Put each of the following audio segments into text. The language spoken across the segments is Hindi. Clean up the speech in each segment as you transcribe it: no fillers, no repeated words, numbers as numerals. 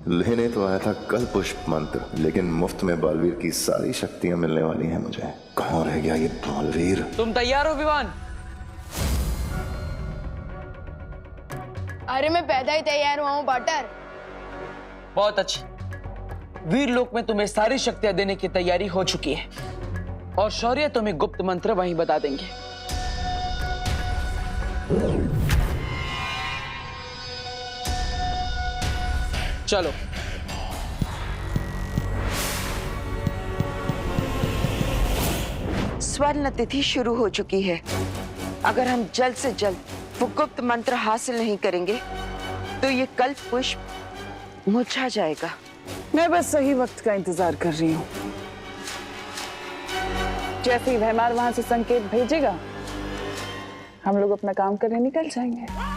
लेने तो आया था कल पुष्प मंत्र, लेकिन मुफ्त में बालवीर की सारी शक्तियां मिलने वाली हैं मुझे। कहाँ रह गया ये बालवीर? तुम तैयार हो विवान? अरे मैं पैदा ही तैयार हुआ हूँ बटर। बहुत अच्छी। वीर लोक में तुम्हें सारी शक्तियां देने की तैयारी हो चुकी है और शौर्य तुम्हें गुप्त मंत्र वहीं बता देंगे। चलो। स्वर्ण तिथि शुरू हो चुकी है। अगर हम जल्द से जल्द वो गुप्त मंत्र हासिल नहीं करेंगे तो ये कल्प पुष्प मुरझा जाएगा। मैं बस सही वक्त का इंतजार कर रही हूँ। जैसे ही भैमार वहां से संकेत भेजेगा, हम लोग अपना काम करने निकल जाएंगे।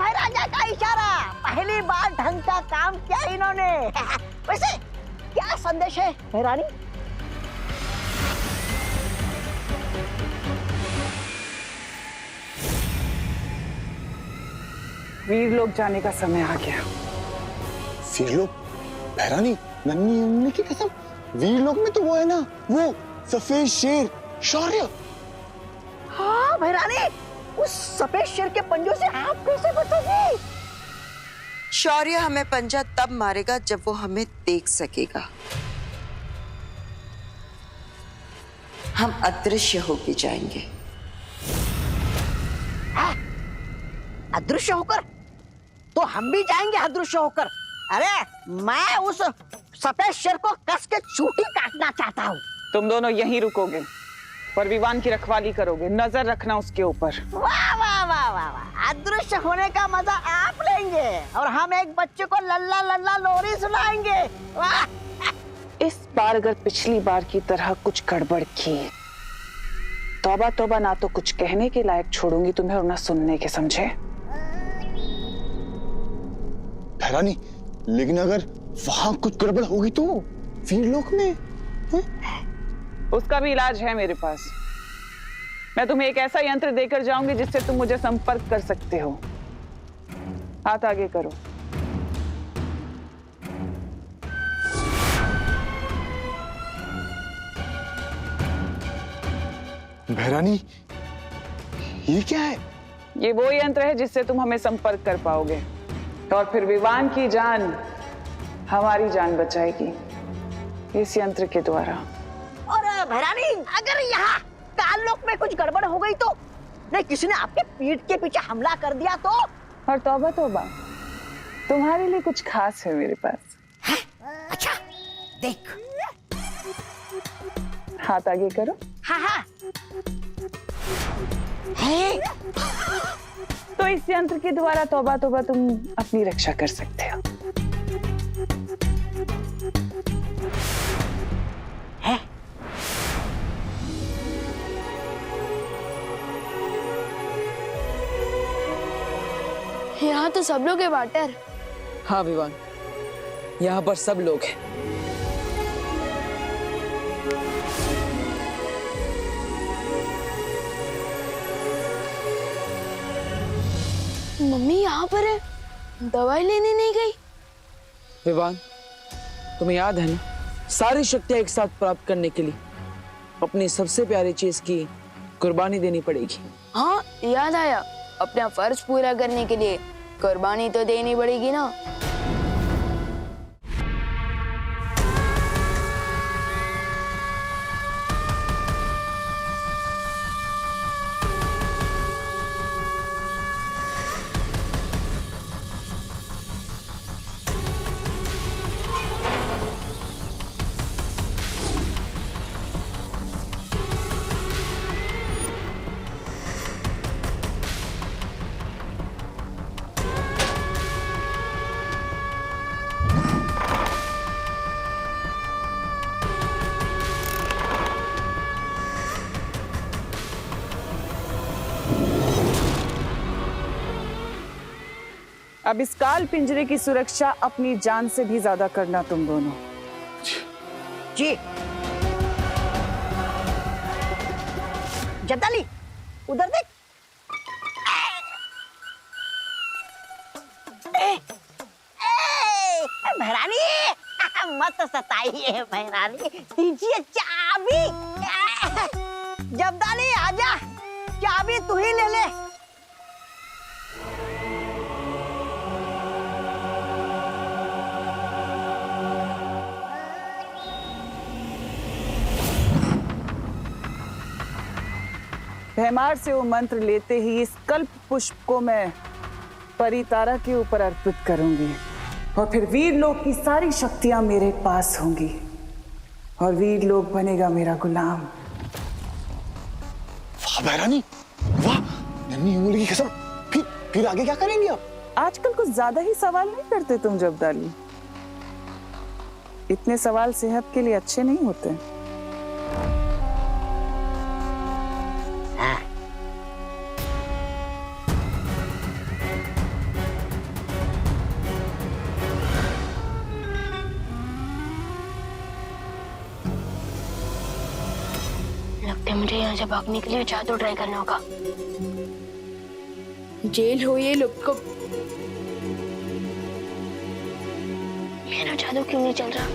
राजा का इशारा, पहली बार ढंग का काम किया इन्होंने। वैसे क्या संदेश है भैरानी? वीर लोग जाने का समय आ गया। वीर लोग? भैरानी, नन्ही उन्नी की कसम, वीर लोग में तो वो है ना, वो सफेद शेर शौर्य। हाँ भैरानी, उस सफेद शेर के पंजों से आप कैसे बचोगे? शौर्य हमें पंजा तब मारेगा जब वो हमें देख सकेगा। हम अदृश्य होके जाएंगे। अदृश्य होकर? तो हम भी जाएंगे अदृश्य होकर। अरे मैं उस सफेद शेर को कस के चूटी काटना चाहता हूँ। तुम दोनों यहीं रुकोगे पर विवान की रखवाली करोगे, नजर रखना उसके ऊपर। वाह वाह वाह वाह वाह, अदृश्य होने का मजा आप लेंगे और हम एक बच्चे को लल्ला लल्ला लोरी सुनाएंगे। वाह! इस बार अगर पिछली बार की तरह कुछ गड़बड़ की, तौबा तौबा, ना तो कुछ कहने के लायक छोड़ूंगी तुम्हें और ना सुनने के, समझे? भैरानी, लेकिन अगर वहां कुछ गड़बड़ होगी तो वीर लोक में उसका भी इलाज है मेरे पास। मैं तुम्हें एक ऐसा यंत्र देकर जाऊंगी जिससे तुम मुझे संपर्क कर सकते हो। हाथ आगे करो। भैरानी, ये क्या है? ये वो यंत्र है जिससे तुम हमें संपर्क कर पाओगे और फिर विवान की जान हमारी जान बचाएगी इस यंत्र के द्वारा। और भैरानी, अगर यहाँ काललोक में कुछ गड़बड़ हो गई तो? नहीं, किसी ने आपके पीठ के पीछे हमला कर दिया तो? और तौबा तौबा, तुम्हारे लिए कुछ खास है मेरे पास। है? अच्छा, देख। हाथ आगे करो। हाँ हाँ। है? तो इस यंत्र के द्वारा तौबा तौबा तुम अपनी रक्षा कर सकते हो। है? यहाँ तो सब लोग हैं वाटर। हाँ विवान, यहाँ पर सब लोग हैं। मम्मी यहाँ पर है, दवाई लेने नहीं गई। विवान, तुम्हें याद है ना, सारी शक्तियां एक साथ प्राप्त करने के लिए अपनी सबसे प्यारी चीज की कुर्बानी देनी पड़ेगी। हाँ याद आया, अपना फर्ज पूरा करने के लिए कुर्बानी तो देनी पड़ेगी ना। अब इस काल पिंजरे की सुरक्षा अपनी जान से भी ज्यादा करना तुम दोनों। जी। जद्दाली, उधर देख। महारानी मत सताइए महारानी, दीजिए चाबी। जब्दाली आजा, चाबी तू ही ले ले। भैमार से वो मंत्र लेते ही इस कल्प पुष्प को मैं परी तारा के ऊपर अर्पित करूंगी और फिर वीर लोक की सारी शक्तियां मेरे पास होंगी और वीर लोक बनेगा मेरा गुलाम। वाह भैरानी वाह, नन्ही उंगली की कसम। फिर आगे क्या करेंगे आप? आजकल कुछ ज्यादा ही सवाल नहीं करते तुम जब्दाली। इतने सवाल सेहत के लिए अच्छे नहीं होते। लगता है मुझे यहाँ से भागने के लिए जादू ट्राई करना होगा। जेल हो ये लोग को। मेरा जादू क्यों नहीं चल रहा?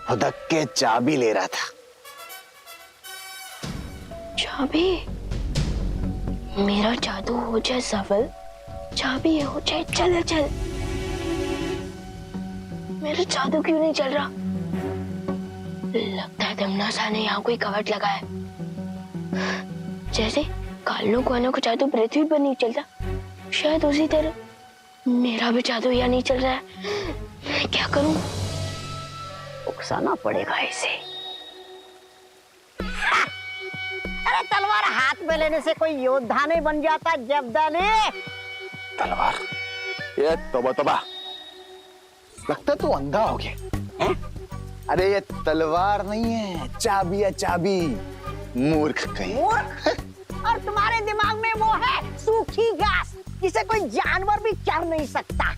हुदक के चाबी ले रहा था। चाबी? मेरा जादू हो जाए सफल, चाबी हो जाए चल चल। मेरा जादू क्यों नहीं चल रहा? लगता है दमनासा ने यहाँ कोई कवट लगाया। जैसे कालनों को जादू पृथ्वी पर नहीं चलता, शायद उसी तरह मेरा भी जादू यहाँ नहीं चल रहा है। मैं क्या करूं? उकसाना पड़ेगा इसे। अरे तलवार हाथ में लेने से कोई योद्धा नहीं बन जाता जब्दाली। तलवार? ये तौबा तौबा, लगता है तू अंधा हो गया। अरे ये तलवार नहीं है, चाबी है चाबी। मूर्ख कहीं। मूर्ख? और तुम्हारे दिमाग में वो है सूखी घास, जिसे कोई जानवर भी चढ़ नहीं सकता।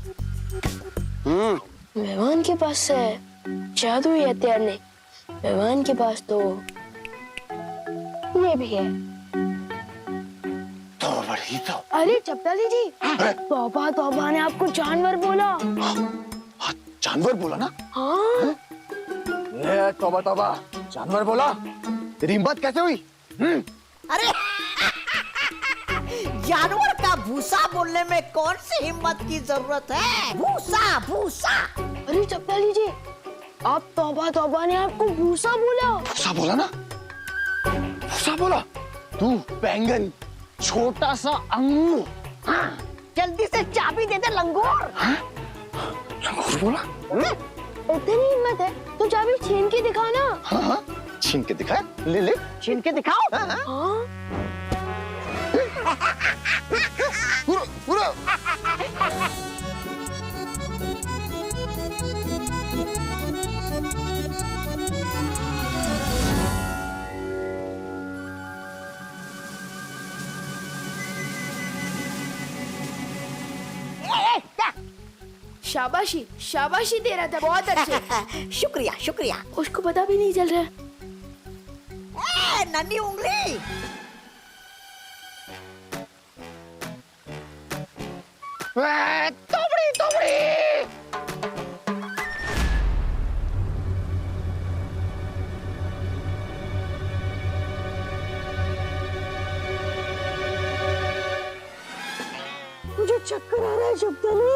मेहमान के पास है जादू या हथियार नहीं, मेहमान के पास तो ये भी है। तो बड़ी तो। अरे जब्दाली जी, तौबा तौबा ने आपको जानवर बोला। हाँ, जानवर बोला ना? हाँ? ये तौबा तौबा, जानवर बोला? तेरी हिम्मत कैसे हुई? अरे जानवर का भूसा बोलने में कौन सी हिम्मत की जरूरत है? भूसा भूसा। अरे जब्दाली जी, आप तौबा तौबा ने आपको भूसा बोला। भूसा बोला ना? भूसा बोला? तू बैंगन, छोटा सा अंगूर। हाँ, जल्दी से चाबी दे दे लंगूर। लंगूर बोला? इतनी हिम्मत है तो चाबी छीन के दिखाओ ना। हाँ हाँ, छीन के दिखा। ले ले। छीन के दिखाओ। हाँ? पूरा पूरा। शाबाशी शाबाशी दे रहा था, बहुत अच्छे। शुक्रिया शुक्रिया। उसको पता भी नहीं चल रहा। नन्ही उंगली। तोबड़ी तोबड़ी। मुझे चक्कर आ रहा है जब्दाली।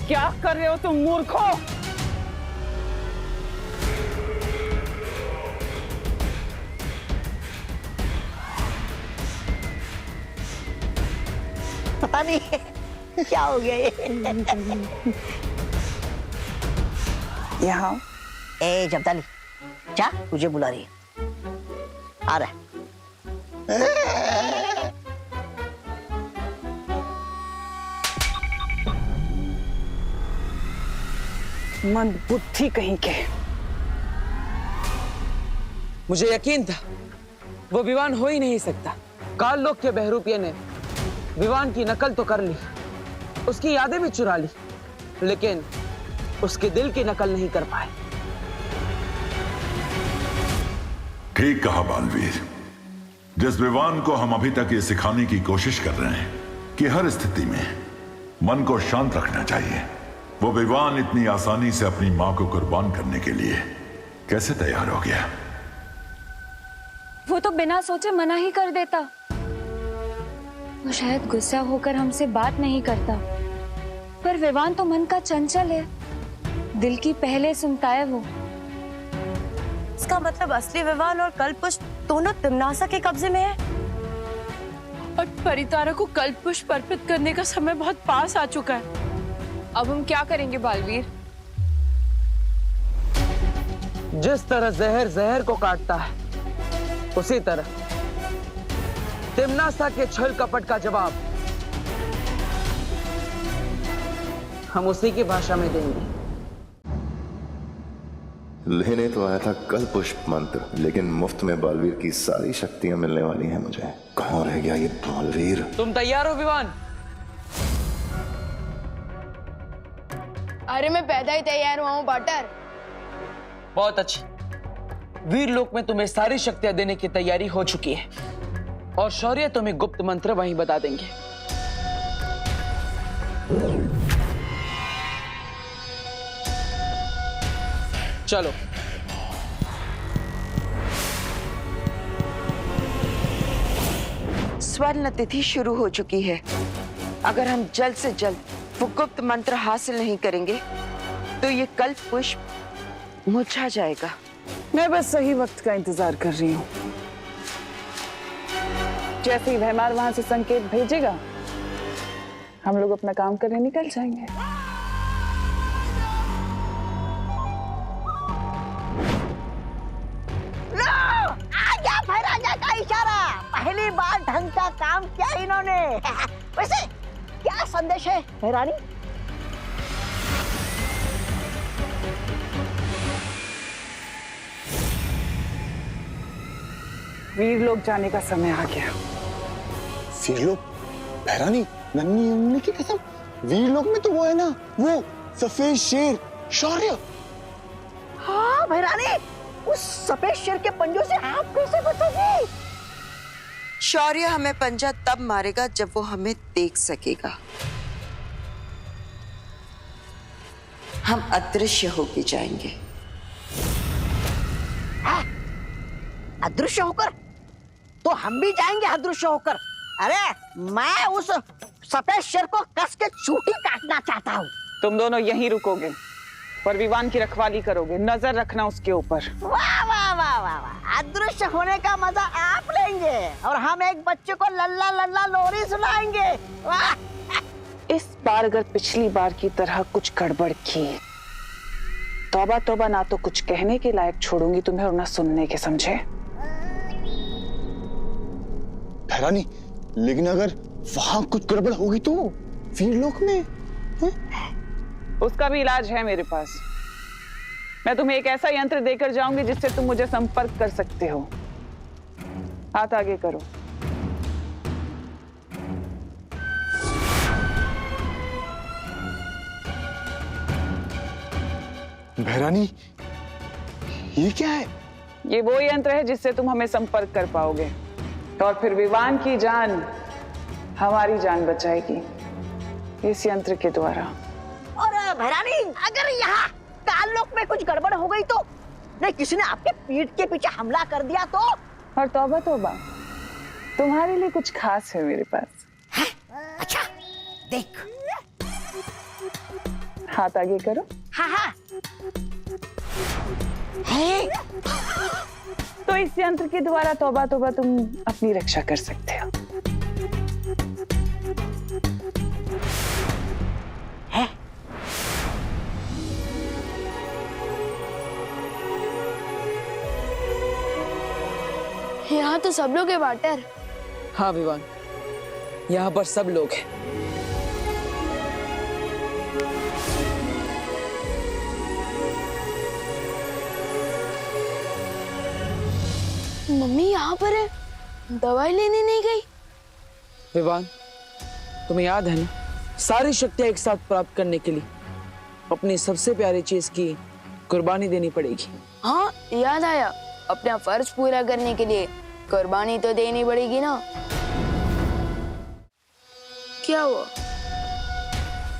क्या कर रहे हो तुम मूर्खों? पता नहीं क्या हो गया ये। यहाँ ए जब्दाली, जा, तुझे बुला रही है। आ रहा है। मंद बुद्धि कहीं के। मुझे यकीन था वो विवान हो ही नहीं सकता। काल लोक के बहरूपिये ने विवान की नकल तो कर ली, उसकी यादें भी चुरा ली, लेकिन उसके दिल की नकल नहीं कर पाए। ठीक कहा बालवीर। जिस विवान को हम अभी तक ये सिखाने की कोशिश कर रहे हैं कि हर स्थिति में मन को शांत रखना चाहिए, वो विवान इतनी आसानी से अपनी मां को कुर्बान करने के लिए कैसे तैयार हो गया? वो तो बिना सोचे मना ही कर देता। वो शायद गुस्सा होकर हमसे बात नहीं करता, पर विवान तो मन का चंचल है, दिल की पहले सुनता है वो। इसका मतलब असली विवान और कल्पपुष्प दोनों तिम्नासा के कब्जे में है। और परितारा को कल्पपुष्प अर्पित करने का समय बहुत पास आ चुका है। अब हम क्या करेंगे बालवीर? जिस तरह जहर जहर को काटता है, उसी तरह तिम्नासा के छल कपट का जवाब हम उसी की भाषा में देंगे। लेने तो आया था कल पुष्प मंत्र, लेकिन मुफ्त में बालवीर की सारी शक्तियां मिलने वाली हैं मुझे। कहाँ रह गया ये बालवीर? तुम तैयार हो विवान? अरे मैं पैदा ही तैयार हुआ हूँ बटर। बहुत अच्छी। वीर लोक में तुम्हें सारी शक्तियां देने की तैयारी हो चुकी है, और शौर्य तुम्हें गुप्त मंत्र वहीं बता देंगे। चलो। स्वर्ण तिथि शुरू हो चुकी है। अगर हम जल्द से जल्द वो गुप्त मंत्र हासिल नहीं करेंगे तो ये कल्प पुष्प मुरझा जाएगा। मैं बस सही वक्त का इंतजार कर रही हूँ। जैसे ही भैमार वहां से संकेत भेजेगा, हम लोग अपना काम करने निकल जाएंगे। राजा का इशारा, पहली बार ढंग का काम किया इन्होंने। वैसे क्या संदेश है रानी? वीर लोग जाने का समय आ गया। वीर लोग? भैरानी, नन्ही उन्नी की कसम, वीर लोग में तो वो है ना, वो सफेद शेर शौर्य। हाँ भैरानी, उस सफेद शेर के पंजों से आप कैसे बचोगे? शौर्य हमें पंजा तब मारेगा जब वो हमें देख सकेगा। हम अदृश्य होके जाएंगे। अदृश्य होकर? तो हम भी जाएंगे अदृश्य होकर। अरे मैं उस सफेद शेर को कस के चूटी काटना चाहता हूँ। तुम दोनों यहीं रुकोगे, पर विवान की रखवाली करोगे, नजर रखना उसके ऊपर। वाह वाह वाह वाह वाह, अदृश्य होने का मजा आप लेंगे और हम एक बच्चे को लल्ला लल्ला लोरी सुनाएंगे। वाह! इस बार अगर पिछली बार की तरह कुछ गड़बड़ की, तौबा तौबा, ना तो कुछ कहने के लायक छोड़ूंगी तुम्हें और ना सुनने के, समझे? भैरानी, लेकिन अगर वहां कुछ गड़बड़ होगी तो वीर लोक में उसका भी इलाज है मेरे पास। मैं तुम्हें एक ऐसा यंत्र देकर जाऊंगी जिससे तुम मुझे संपर्क कर सकते हो। हाथ आगे करो। भैरानी, ये क्या है? ये वो यंत्र है जिससे तुम हमें संपर्क कर पाओगे, और फिर विवान की जान हमारी जान बचाएगी इस यंत्र के द्वारा। और भैरानी, अगर यहाँ काललोक में कुछ गड़बड़ हो गई तो? नहीं, किसी ने आपके पीठ के पीछे हमला कर दिया तो? और तौबा तौबा, तुम्हारे लिए कुछ खास है मेरे पास। है? अच्छा, देख। हाथ आगे करो। हाँ हाँ। है? तो इस यंत्र के द्वारा तौबा तौबा तुम अपनी रक्षा कर सकते हो। है? यहाँ तो सब लोग है वाटर। हाँ विवान, यहाँ पर सब लोग हैं। मम्मी यहाँ पर है, दवाई लेने नहीं गई। विवान, तुम्हें याद है ना, सारी शक्तियां एक साथ प्राप्त करने के लिए अपनी सबसे प्यारी चीज की कुर्बानी देनी पड़ेगी। हाँ याद आया, अपना फर्ज पूरा करने के लिए कुर्बानी तो देनी पड़ेगी ना। क्या हुआ?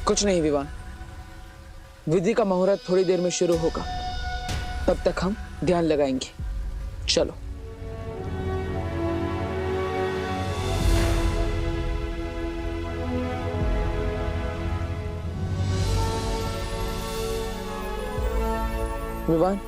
कुछ नहीं विवान, विधि का मुहूर्त थोड़ी देर में शुरू होगा, तब तक हम ध्यान लगाएंगे। चलो। विवान,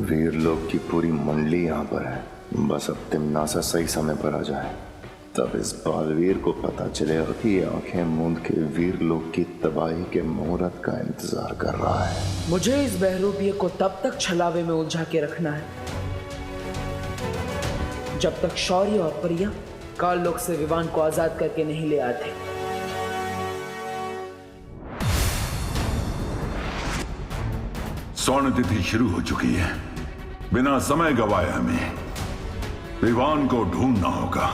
वीर लोग की पूरी मंडली यहाँ पर है। बस अब तिम्नासा सही समय पर आ जाए, तब इस बालवीर को पता चलेगा कि ये आंखें मूंद के वीर लोग की तबाही के मुहूर्त का इंतजार कर रहा है। मुझे इस बहरूपिये को तब तक छलावे में उलझा के रखना है जब तक शौर्य और प्रिया काल लोक से विवान को आजाद करके नहीं ले आते। स्वर्ण तिथि शुरू हो चुकी है। बिना समय गवाए हमें विवान को ढूंढना होगा।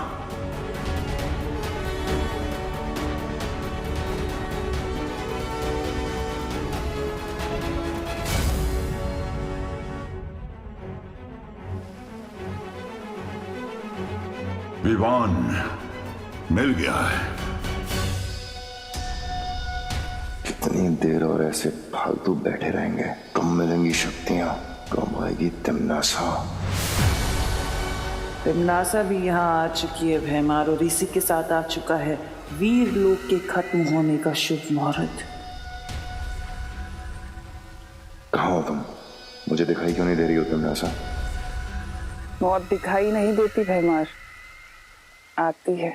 विवान मिल गया है। कितनी देर और ऐसे फालतू बैठे रहेंगे? कम मिलेंगी शक्तियां, कम आएगी तिम्नासा। तिम्नासा भी यहाँ आ चुकी है भैमार, और इसी के साथ आ चुका है वीर लोक के खत्म होने का शुभ मुहूर्त। कहाँ हो तुम? मुझे दिखाई क्यों नहीं दे रही हो तिम्नासा? मौत दिखाई नहीं देती भैमार, आती है।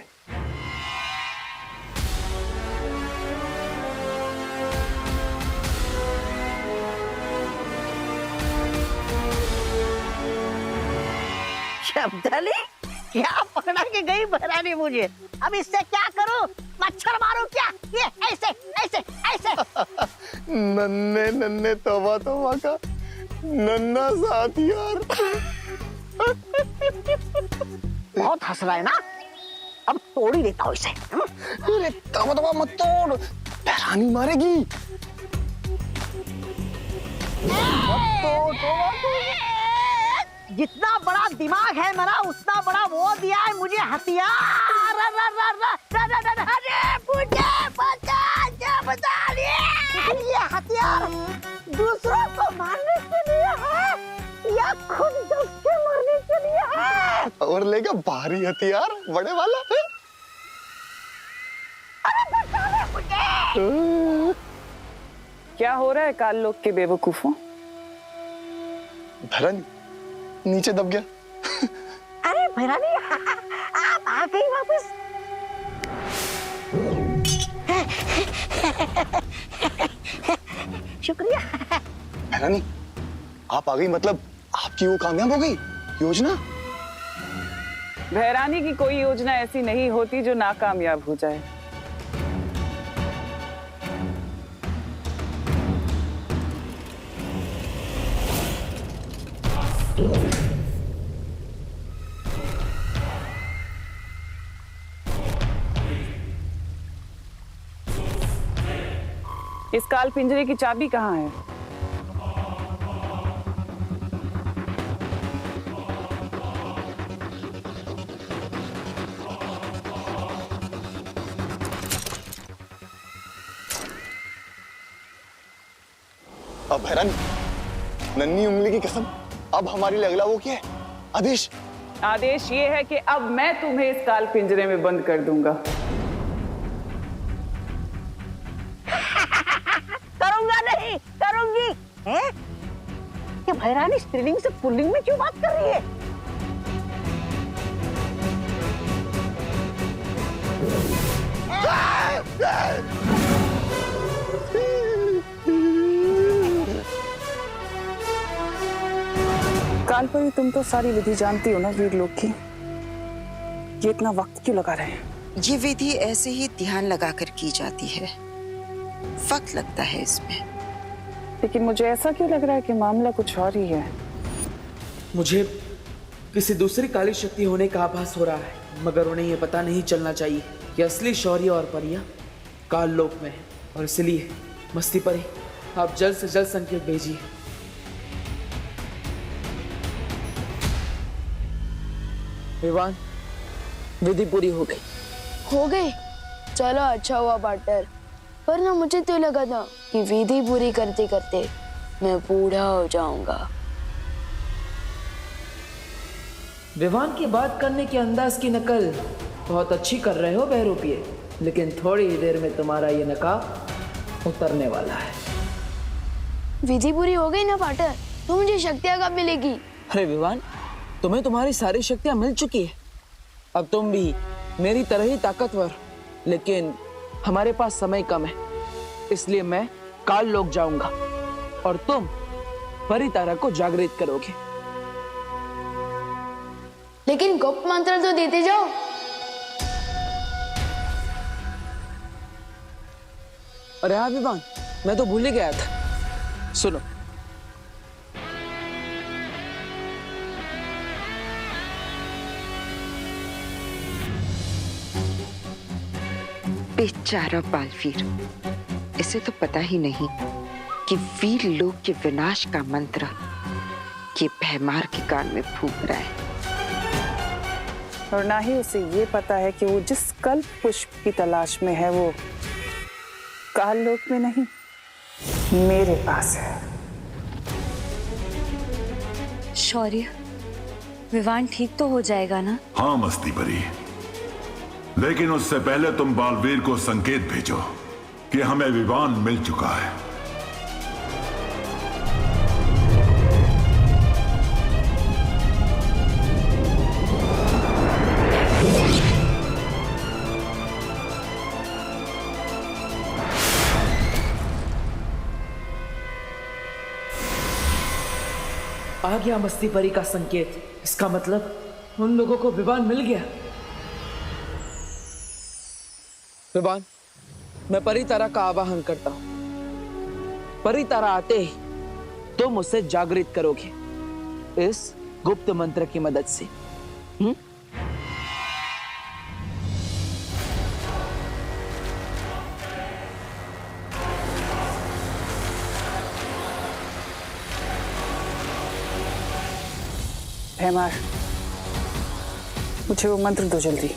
शब्दाली, क्या पकड़ा के गई बहरानी मुझे? अब इससे क्या करूं? मच्छर मारूं क्या? ये ऐसे ऐसे ऐसे। नन्हे नन्हे तौबा तौबा का नन्हा सा हथियार। बहुत हंस रहा है ना? अब तोड़ ही देता हूँ इसे। अरे तौबा तौबा मत तोड़, बहरानी मारेगी। मत तोड़, तौबा तौबा। जितना बड़ा दिमाग है मेरा, उतना बड़ा वो दिया है मुझे हथियार। अरे मुझे बता ये हथियार दूसरों को मारने के लिए है या खुद दब के मरने के लिए है? और लेगा भारी हथियार, बड़े वाला है। अरे बता दे मुझे। क्या हो रहा है काल लोक के बेवकूफों? भैरानी नीचे दब गया। अरे भैरानी, आप आ गई वापस। शुक्रिया। भैरानी आप आ गई, मतलब आपकी वो कामयाब हो गई योजना? भैरानी की कोई योजना ऐसी नहीं होती जो नाकामयाब हो जाए। इस काल पिंजरे की चाबी कहाँ है? अब भैरानी, नन्ही उंगली की कसम, अब हमारे लिए अगला वो क्या है? आदेश। आदेश ये है कि अब मैं तुम्हें इस काल पिंजरे में बंद कर दूंगा। करूंगा नहीं, करूंगी। हैं? ये भैरानी स्त्रीलिंग से पुल्लिंग में क्यों बात कर रही है? कालपरी, तुम तो सारी विधि जानती हो ना वीर लोग की। ये इतना वक्त क्यों लगा रहे हैं? ये विधि ऐसे ही ध्यान लगाकर की जाती है, वक्त लगता है इसमें। लेकिन मुझे ऐसा क्यों लग रहा है कि मामला कुछ और ही है? मुझे किसी दूसरी काली शक्ति होने का आभास हो रहा है, मगर उन्हें यह पता नहीं चलना चाहिए कि असली शौर्य और परियां काल लोक में है। और इसलिए मस्ती परी, आप जल्द से जल्द संकेत भेजिए। विवान, विधि पूरी हो गई। हो गई? चलो अच्छा हुआ पार्टनर, पर ना मुझे तो लगा था कि विधि पूरी करते करते मैं बूढ़ा हो जाऊंगा। विवान की बात करने के अंदाज की नकल बहुत अच्छी कर रहे हो बहरूपिये, लेकिन थोड़ी ही देर में तुम्हारा ये नकाब उतरने वाला है। विधि पूरी हो गई ना पार्टनर, तो मुझे शक्तियां कब मिलेगी? अरे विवान, तुम्हें तुम्हारी सारी शक्तियां मिल चुकी है। अब तुम भी मेरी तरह ही ताकतवर, लेकिन हमारे पास समय कम है, इसलिए मैं काल लोक जाऊंगा और तुम परितारा को जागृत करोगे। लेकिन गुप्त मंत्र तो देते जाओ। अरे हाँ विवान, मैं तो भूल ही गया था। सुनो, बेचारा बालवीर, इसे तो पता ही नहीं कि वीर लोक के विनाश का मंत्र ये भैमार के कान में फूंक रहा है। और ना ही उसे ये पता है कि वो जिस कल्प पुष्प की तलाश में है वो काल लोक में नहीं, मेरे पास है। शौर्य, विवान ठीक तो हो जाएगा ना? हाँ मस्ती परी, लेकिन उससे पहले तुम बालवीर को संकेत भेजो कि हमें विवान मिल चुका है। आ गया मस्ती परी का संकेत। इसका मतलब उन लोगों को विवान मिल गया। विवान, मैं परितारा का आवाहन करता हूं। परितारा आते ही तुम उसे जागृत करोगे इस गुप्त मंत्र की मदद से। भैमार, मुझे वो मंत्र दो जल्दी।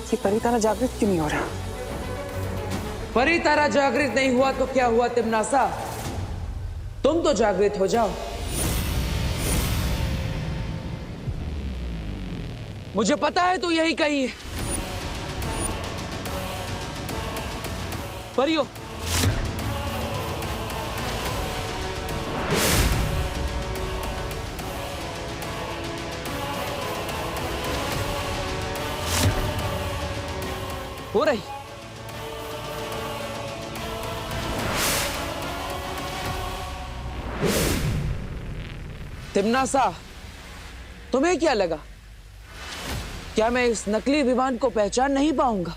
कि परितारा जागृत क्यों नहीं हो रहा? परितारा जागृत नहीं हुआ तो क्या हुआ तिमनासा, तुम तो जागृत हो जाओ। मुझे पता है तू यही कही है। परियो, हो रही। तिमनासा, तुम्हें क्या लगा? क्या मैं इस नकली विमान को पहचान नहीं पाऊंगा?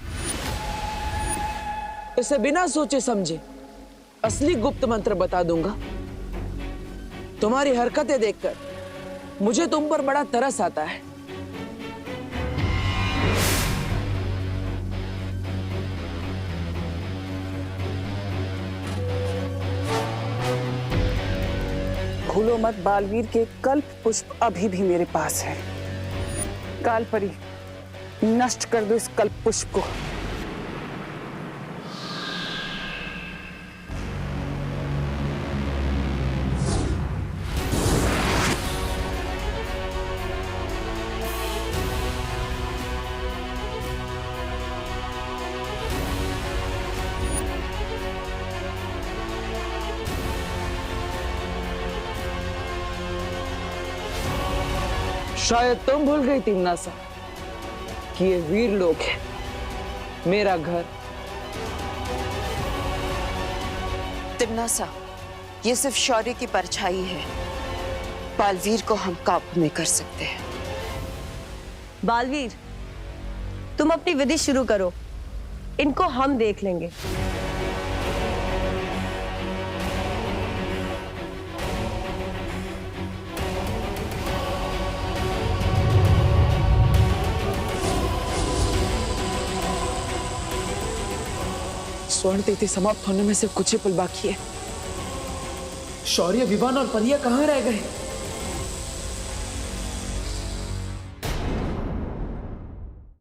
इसे बिना सोचे समझे असली गुप्त मंत्र बता दूंगा। तुम्हारी हरकतें देखकर मुझे तुम पर बड़ा तरस आता है। भूलो मत बालवीर के कल्प पुष्प अभी भी मेरे पास है। कालपरी, नष्ट कर दो इस कल्प पुष्प को। शायद तुम भूल गई तिम्नासा कि ये वीर लोक है, मेरा घर। तिम्नासा, ये सिर्फ शौर्य की परछाई है। बालवीर को हम काबू में कर सकते हैं। बालवीर, तुम अपनी विधि शुरू करो, इनको हम देख लेंगे। स्वर्ण तिथि समाप्त होने में सिर्फ कुछ ही पल बाकी है। शौर्य, विवान और परिया कहाँ रह गए?